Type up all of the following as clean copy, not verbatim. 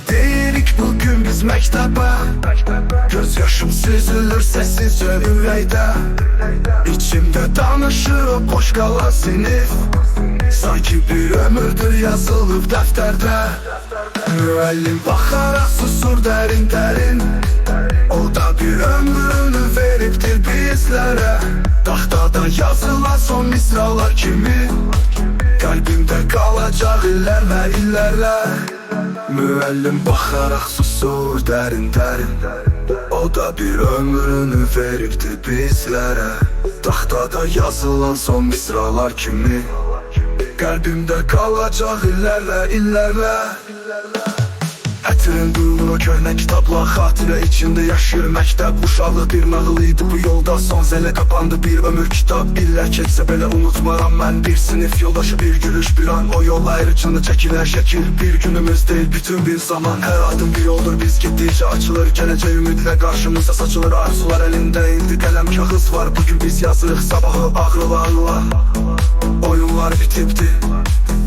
Gidirik bugün biz mektebe. Göz yaşım süzülür sessizce ürəkdə. İçimde danışır o boş qalan sinif. Sanki bir ömürdür yazılıb dəftərdə. Müəllim baxaraq susur dərin dərin. O da bir ömrünü veribdir bizlərə. Taxtada yazılan son misralar kimi kalbimdə qalacaq illərlə illərlə. Müəllim baxaraq susur dərin dərin. O da bir ömrünü veribdir bizlərə. Taxtada yazılan son misralar kimi kalbimdə qalacaq illərlə illərlə. Hətirin duyulur o köhnə kitabla. Xatirə içində yaşayır məktəb. Uşaqlıq bir nağıl idi bu yolda. Son zələ qapandı bir ömür kitab. İllər keçsə belə unutmaram mən. Bir sinif yoldaşı, bir gülüş, bir an. O yol ayrıcını çəkilən şəkil. Bir günümüz deyil bütün bir zaman. Hər adım bir yoldur biz getdikcə açılır. Gələcək ümidlə qarşımıza saçılır. Arzular əlində indi qələm kağız var. Bugün biz yazırıq sabahı ağrılarla. Oyunlar bitibdi,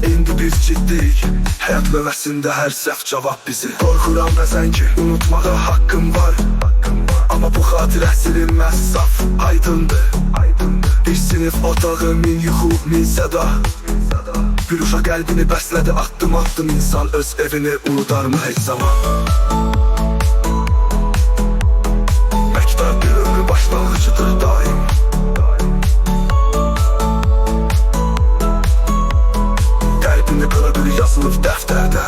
indi biz ciddiyik. Həyat növəsində hər səhv cavab bizi. Qorxuram bəzən ki unutmağa haqqım var. Amma bu xatirə silinməz, saf, aydındır. Bir sinif otağı, min yuxu, min səda. Bir uşaq qəlbini bəslədi, addım addım. İnsan öz evini unudarmı heç zaman? Məktəb bir ömrü başlanğıcıdır daim. Yazılıb dəftərdə.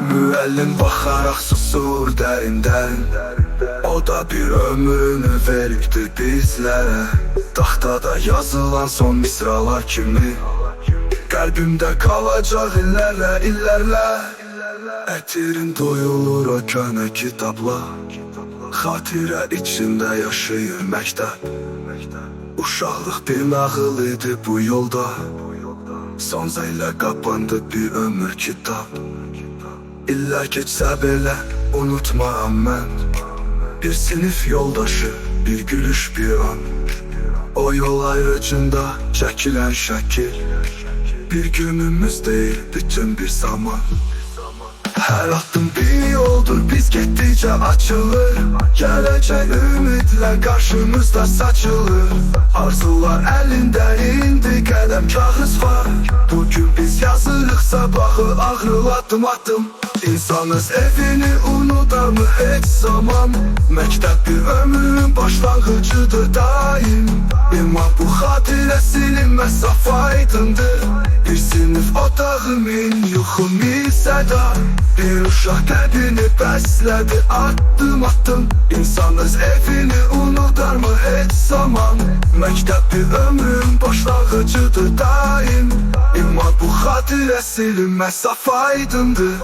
Müəllim baxaraq susur dərin dərin. O da bir ömrünü veribdir bizlərə. Taxtada yazılan son misralar kimi qəlbimdə qalacaq illərlə illərlə. Ətirin doyulur o köhnə kitabla. Xatirə içində yaşayır məktəb. Uşaqlıq bir nağıl idi bu yolda. Son zəylə qapandı bir ömür kitab. İllər keçsə belə unutmaram mən. Bir sinif yoldaşı, bir gülüş, bir an. O yol ayrıcında çəkilən şəkil. Bir günümüz deyil bütün bir zaman. Hər addım bir yoldur biz getdikcə açılır. Gələcək ümidlə qarşımızda saçılır. Arzular əlində indi qələm kağız var. Bugün biz yazırıq sabahı ağrıladım adım. İnsan öz evini unudarmı heç zaman? Məktəb bir ömrün başlanğıcıdır daim. İmma bu xatirə silinməz, saf aydındır. Bir sinif otağı, min yuxu, min səda. Bir uşaq qəlbini bəslədi, addım addım. İnsan öz evini unudarmı heç zaman? Məktəb bir ömrün başlanğıcıdır daim. İmma bu xatirə silinməz, saf aydındır.